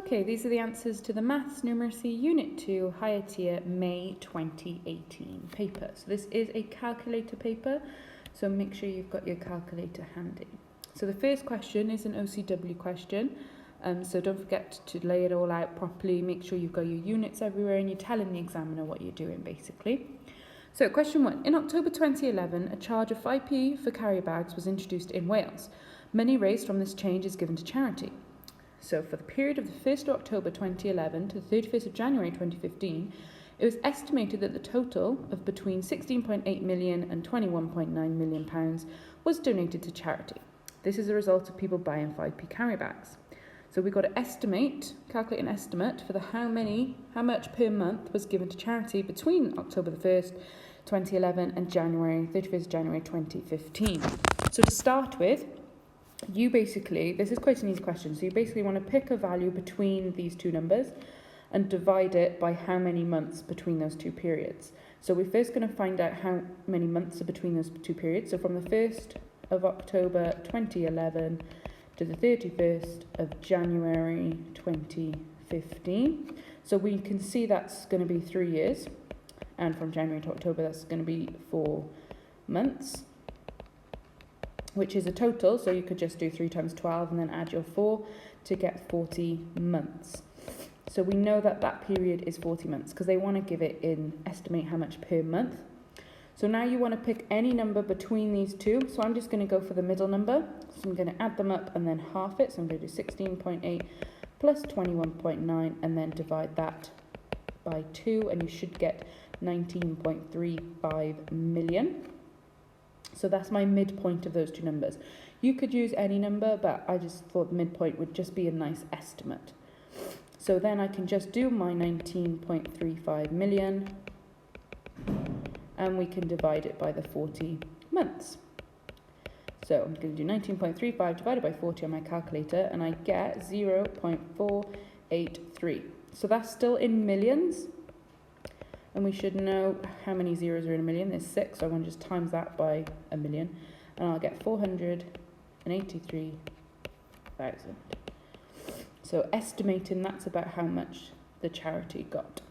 Okay, these are the answers to the Maths Numeracy Unit 2 Higher Tier May 2018 paper. So this is a calculator paper, so make sure you've got your calculator handy. So the first question is an OCW question, so don't forget to lay it all out properly, make sure you've got your units everywhere and you're telling the examiner what you're doing basically. So question 1. In October 2011, a charge of 5p for carrier bags was introduced in Wales. Money raised from this change is given to charity. So for the period of the 1st of October 2011 to the 31st of January 2015, it was estimated that the total of between 16.8 million and 21.9 million pounds was donated to charity. This is a result of people buying 5p carrier bags. So we've got to calculate an estimate for how much per month was given to charity between October the 1st, 2011 and 31st January 2015. So to start with, this is quite an easy question, so you basically want to pick a value between these two numbers and divide it by how many months between those two periods. So we're first going to find out how many months are between those two periods. So from the 1st of October 2011 to the 31st of January 2015. So we can see that's going to be 3 years, and from January to October that's going to be 4 months. Which is a total, so you could just do 3 times 12 and then add your 4 to get 40 months. So we know that that period is 40 months because they want to estimate how much per month. So now you want to pick any number between these two. So I'm just going to go for the middle number. So I'm going to add them up and then half it. So I'm going to do 16.8 plus 21.9 and then divide that by 2 and you should get 19.35 million. So that's my midpoint of those two numbers. You could use any number, but I just thought the midpoint would just be a nice estimate. So then I can just do my 19.35 million and we can divide it by the 40 months. So I'm going to do 19.35 divided by 40 on my calculator and I get 0.483. So that's still in millions. And we should know how many zeros are in a million. There's 6, so I'm going to just times that by a million. And I'll get 483,000. So estimating that's about how much the charity got.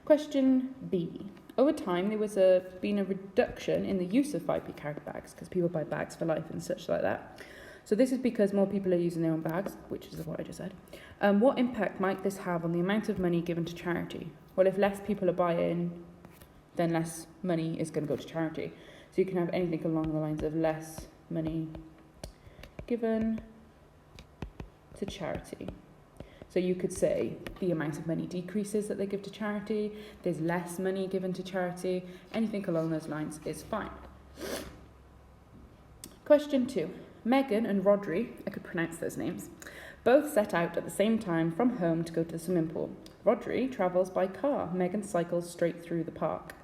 Question B. Over time, there was been a reduction in the use of 5p carrier bags because people buy bags for life and such like that. So this is because more people are using their own bags, which is what I just said. What impact might this have on the amount of money given to charity? Well, if less people are buying, then less money is going to go to charity. So you can have anything along the lines of less money given to charity. So you could say the amount of money decreases that they give to charity, there's less money given to charity, anything along those lines is fine. Question 2. Megan and Rodri, I could pronounce those names, both set out at the same time from home to go to the swimming pool. Rodri travels by car. Megan cycles straight through the park.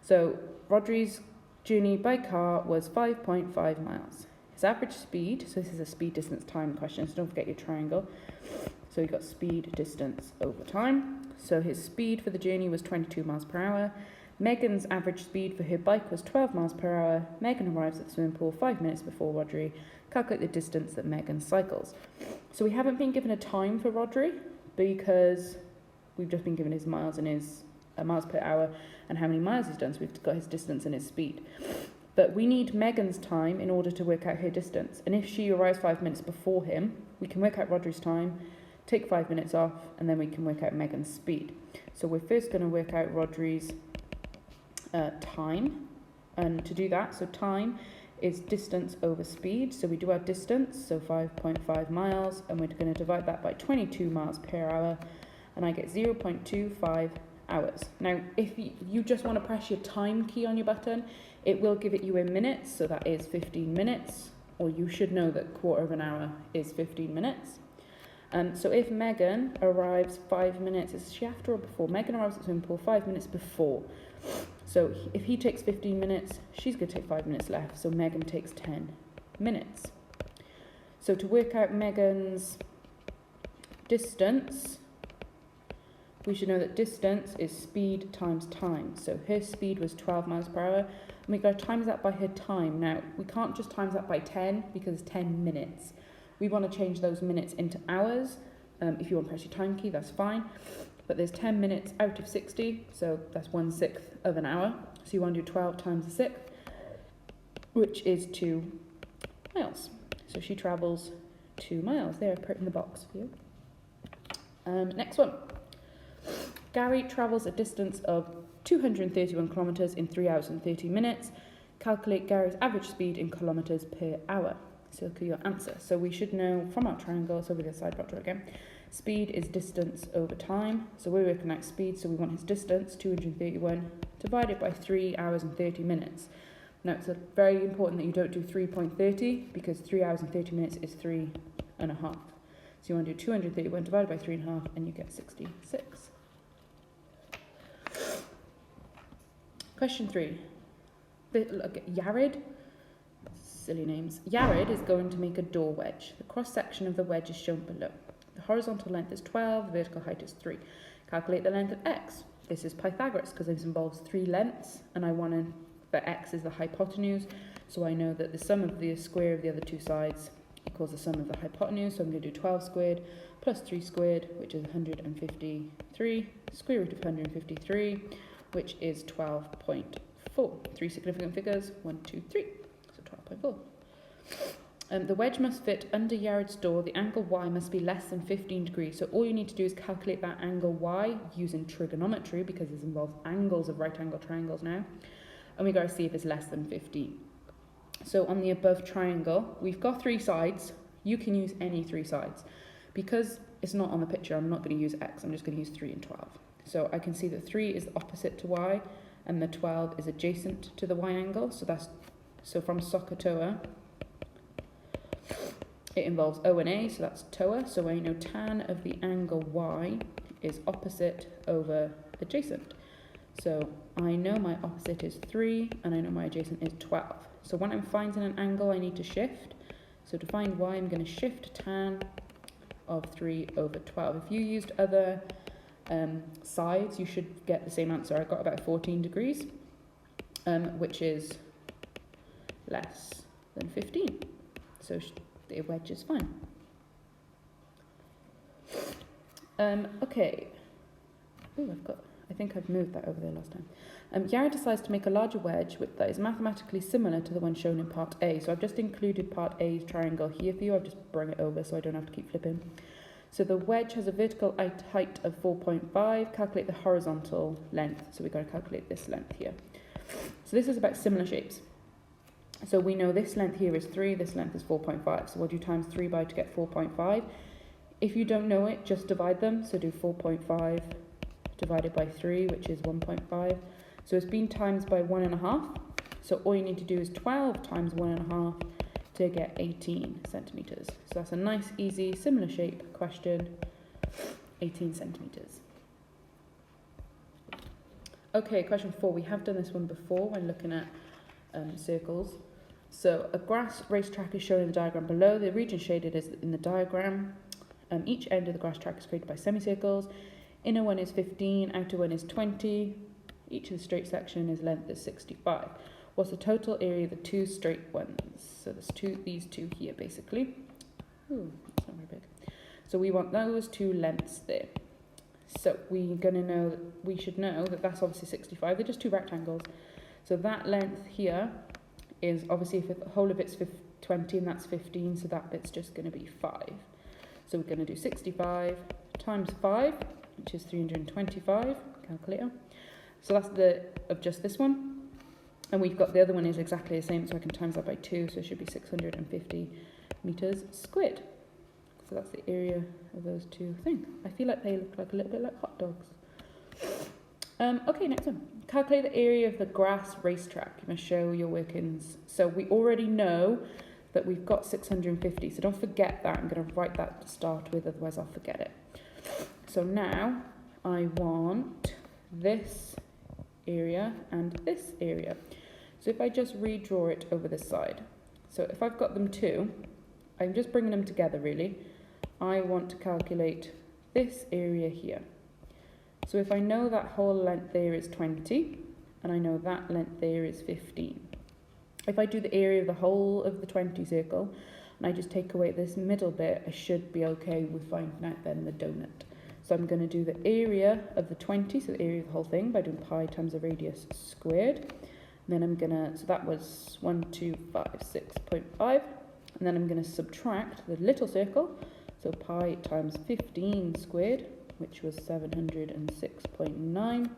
So Rodri's journey by car was 5.5 miles. His average speed, so this is a speed, distance, time question, so don't forget your triangle. So you've got speed, distance, over time. So his speed for the journey was 22 miles per hour. Megan's average speed for her bike was 12 miles per hour. Megan arrives at the swimming pool 5 minutes before Rodri. Calculate the distance that Megan cycles. So we haven't been given a time for Rodri because we've just been given his miles and his miles per hour and how many miles he's done. So we've got his distance and his speed. But we need Megan's time in order to work out her distance. And if she arrives 5 minutes before him, we can work out Rodri's time, take 5 minutes off, and then we can work out Megan's speed. So we're first going to work out Rodri's time. And to do that, so time is distance over speed. So we do our distance, so 5.5 miles, and we're going to divide that by 22 miles per hour, and I get 0.25 hours. Now, if you just want to press your time key on your button, it will give it you in minutes, so that is 15 minutes, or you should know that quarter of an hour is 15 minutes. So if Megan arrives 5 minutes, is she after or before? Megan arrives at the swimming pool 5 minutes before. So if he takes 15 minutes, she's going to take 5 minutes left, so Megan takes 10 minutes. So to work out Megan's distance, we should know that distance is speed times time. So her speed was 12 miles per hour, and we've got to times that by her time. Now, we can't just times that by 10 because it's 10 minutes. We want to change those minutes into hours. If you want to press your time key, that's fine. But there's 10 minutes out of 60, so that's 1/6 of an hour. So you want to do 12 times a 6, which is 2 miles. So she travels 2 miles. There, I put it in the box for you. Next one. Gary travels a distance of 231 kilometres in 3 hours and 30 minutes. Calculate Gary's average speed in kilometres per hour. Circle your answer. So we should know from our triangle, so we're going to side dot again. Speed is distance over time. So we're working out speed, so we want his distance, 231, divided by 3 hours and 30 minutes. Now it's very important that you don't do 3.30 because 3 hours and 30 minutes is 3.5. So you want to do 231 divided by 3.5 and you get 66. Question 3. Look at Yared. Silly names. Yared is going to make a door wedge. The cross section of the wedge is shown below. The horizontal length is 12, the vertical height is 3. Calculate the length of x. This is Pythagoras because this involves 3 lengths and I want to, that x is the hypotenuse, so I know that the sum of the square of the other two sides equals the sum of the hypotenuse, so I'm going to do 12 squared plus 3 squared, which is 153, square root of 153, which is 12.4. 3 significant figures, 1, 2, 3, so 12.4. The wedge must fit under Yared's door. The angle y must be less than 15 degrees. So all you need to do is calculate that angle y using trigonometry because this involves angles of right angle triangles now. And we've got to see if it's less than 15. So on the above triangle, we've got 3 sides. You can use any 3 sides. Because it's not on the picture, I'm not going to use x. I'm just going to use 3 and 12. So I can see that 3 is opposite to y and the 12 is adjacent to the y angle. So from SOHCAHTOA, it involves O and A, so that's TOA. So I know tan of the angle y is opposite over adjacent. So I know my opposite is 3 and I know my adjacent is 12. So when I'm finding an angle, I need to shift. So to find y, I'm going to shift tan of 3 over 12. If you used other sides, you should get the same answer. I got about 14 degrees, which is less than 15. So the wedge is fine. Okay. Ooh, I think I've moved that over there last time. Yared decides to make a larger wedge that is mathematically similar to the one shown in part A. So I've just included part A's triangle here for you. I've just brought it over so I don't have to keep flipping. So the wedge has a vertical height of 4.5. Calculate the horizontal length. So we've got to calculate this length here. So this is about similar shapes. So we know this length here is 3, this length is 4.5. So we'll do times 3 by to get 4.5. If you don't know it, just divide them. So do 4.5 divided by 3, which is 1.5. So it's been times by 1.5. So all you need to do is 12 times 1.5 to get 18 centimetres. So that's a nice, easy, similar shape question, 18 centimetres. Okay, question 4. We have done this one before when looking at circles. So a grass racetrack is shown in the diagram below. The region shaded is in the diagram. Each end of the grass track is created by semicircles. Inner one is 15, outer one is 20. Each of the straight section is length is 65. What's the total area of the 2 straight ones? So there's these two here basically. Ooh, that's not very big. So we want those 2 lengths there. So we should know that that's obviously 65. They're just 2 rectangles. So that length here is obviously, if the whole of it's 20 and that's 15, so that bit's just going to be 5. So we're going to do 65 times 5, which is 325, calculator. So that's of just this one. And we've got the other one is exactly the same, so I can times that by 2, so it should be 650 metres squared. So that's the area of those 2 things. I feel like they look like a little bit like hot dogs. Okay, next one. Calculate the area of the grass racetrack. You must show your workings. So we already know that we've got 650, so don't forget that. I'm going to write that to start with, otherwise I'll forget it. So now I want this area and this area. So if I just redraw it over this side. So if I've got them 2, I'm just bringing them together really. I want to calculate this area here. So if I know that whole length there is 20, and I know that length there is 15. If I do the area of the whole of the 20 circle, and I just take away this middle bit, I should be okay with finding out then the donut. So I'm going to do the area of the 20, so the area of the whole thing, by doing pi times the radius squared. And then I'm going to, so that was 1256.5. And then I'm going to subtract the little circle, so pi times 15 squared, which was 706.9. And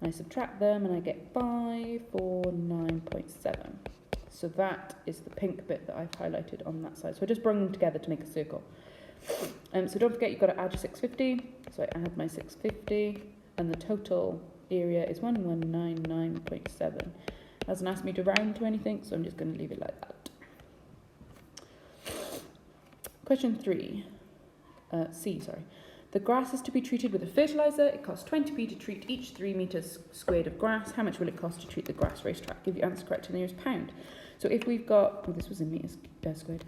I subtract them and I get 549.7. So that is the pink bit that I've highlighted on that side. So I just bring them together to make a circle. So don't forget you've got to add your 650. So I add my 650 and the total area is 1199.7. Hasn't asked me to round to anything, so I'm just going to leave it like that. Question 3. C. The grass is to be treated with a fertiliser. It costs 20p to treat each 3 metres squared of grass. How much will it cost to treat the grass racetrack? Give your answer correct to the nearest pound. So if we've got, this was in metres squared.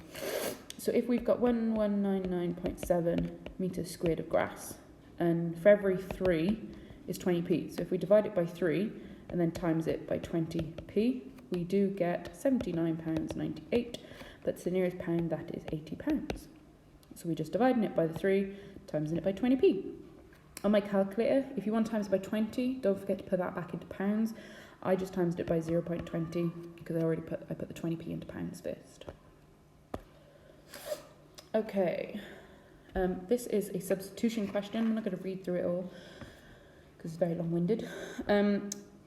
So if we've got 1199.7 metres squared of grass, and for every 3 is 20p. So if we divide it by 3 and then times it by 20p, we do get £79.98. That's the nearest pound, that is £80. So we're just dividing it by the 3, timesing it by 20p. On my calculator, if you want to times it by 20, don't forget to put that back into pounds. I just timesed it by 0.20 because I put the 20p into pounds first. Okay, this is a substitution question. I'm not going to read through it all because it's very long-winded.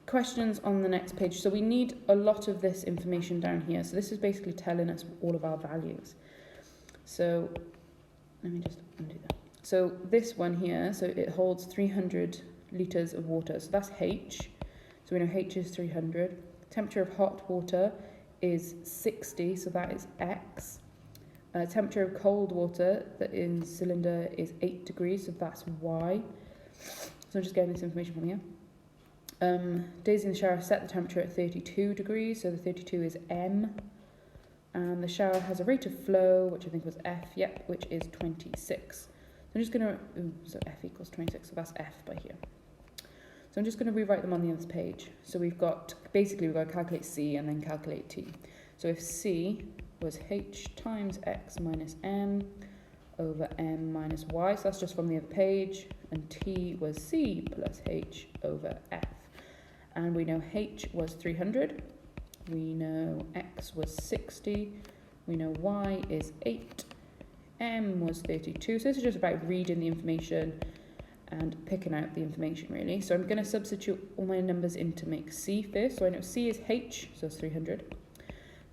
Questions on the next page. So we need a lot of this information down here. So this is basically telling us all of our values. So let me just undo that. So this one here, so it holds 300 litres of water. So that's H. So we know H is 300. Temperature of hot water is 60, so that is X. Temperature of cold water that in cylinder is 8 degrees, so that's Y. So I'm just getting this information from here. Days in the shower set the temperature at 32 degrees, so the 32 is M. And the shower has a rate of flow, which I think was F, yep, which is 26. So I'm just going to, so F equals 26, so that's F by here. So I'm just going to rewrite them on the other page. So we've got to calculate C and then calculate T. So if C was H times X minus M over M minus Y, so that's just from the other page, and T was C plus H over F. And we know H was 300, we know X was 60, we know Y is 8, M was 32, so this is just about reading the information and picking out the information really. So I'm going to substitute all my numbers in to make C first. So I know C is H, so it's 300,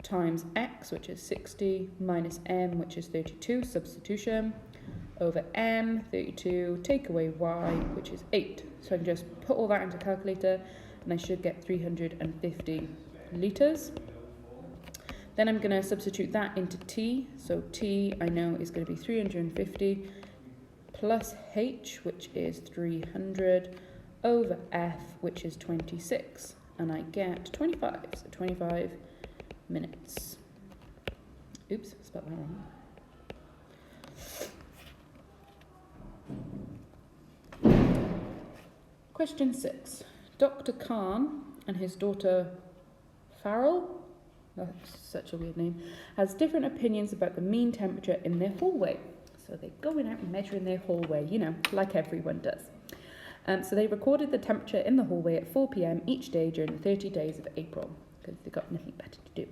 times X, which is 60, minus M, which is 32, substitution, over M, 32, take away Y, which is 8. So I can just put all that into a calculator, and I should get 350 litres. Then I'm going to substitute that into T. So T, I know, is going to be 350 plus H, which is 300, over F, which is 26. And I get 25, so 25 minutes. Oops, spelled that wrong. Question 6. Dr. Khan and his daughter Farrell, that's such a weird name, has different opinions about the mean temperature in their hallway. So they're going out and measuring their hallway, you know, like everyone does. So they recorded the temperature in the hallway at 4 p.m. each day during the 30 days of April, because they've got nothing better to do.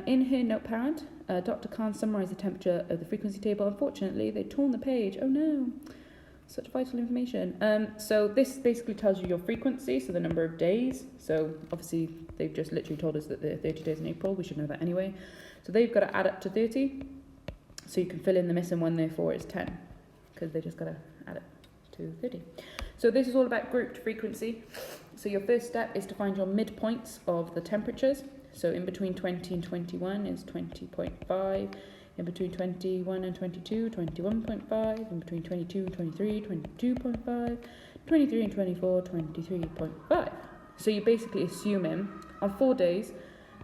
In her notepad, Dr. Khan summarised the temperature of the frequency table. Unfortunately, they'd torn the page. Oh no, such vital information. So this basically tells you your frequency, so the number of days. So obviously, they've just literally told us that there are 30 days in April. We should know that anyway. So they've got to add up to 30. So you can fill in the missing one, therefore it's 10, because they just got to add it to 30. So this is all about grouped frequency. So your first step is to find your midpoints of the temperatures. So in between 20 and 21 is 20.5. In between 21 and 22, 21.5. In between 22 and 23, 22.5. 23 and 24, 23.5. So you're basically assuming on 4 days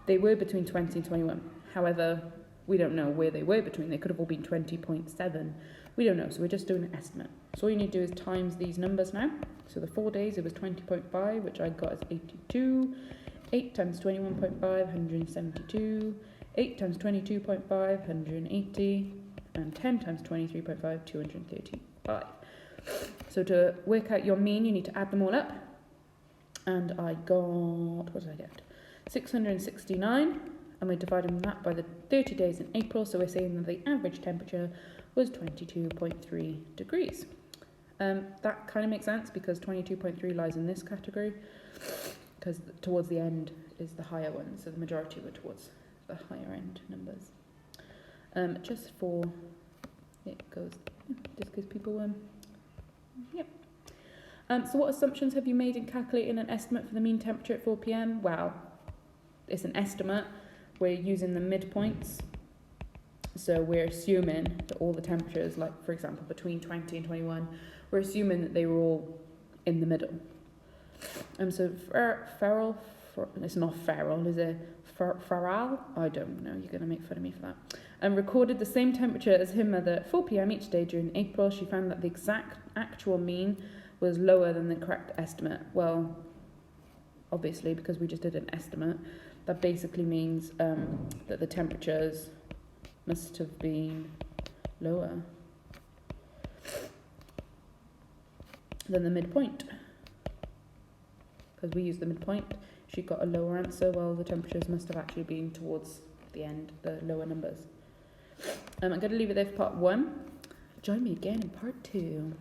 they were between 20 and 21. However, we don't know where they were between. They could have all been 20.7. We don't know, so we're just doing an estimate. So all you need to do is times these numbers now. So the 4 days, it was 20.5, which I got as 82. 8 times 21.5, 172. 8 times 22.5, 180, and 10 times 23.5, 235. So to work out your mean, you need to add them all up. And I got, what did I get? 669, and we're dividing that by the 30 days in April, so we're saying that the average temperature was 22.3 degrees. That kind of makes sense because 22.3 lies in this category, because towards the end is the higher one, so the majority were towards the higher end numbers. Just for, it goes, just because people, yep. So what assumptions have you made in calculating an estimate for the mean temperature at 4 p.m? Well, it's an estimate. We're using the midpoints. So we're assuming that all the temperatures, like for example, between 20 and 21, we're assuming that they were all in the middle. So Farrell, it's not Farrell, is it? Farrell? I don't know, you're going to make fun of me for that. And recorded the same temperature as her mother at 4 p.m. each day during April. She found that the exact actual mean was lower than the correct estimate. Well, obviously, because we just did an estimate, that basically means that the temperatures must have been lower than the midpoint. Because we used the midpoint, she got a lower answer, well, the temperatures must have actually been towards the end, the lower numbers. I'm going to leave it there for part 1. Join me again in part 2.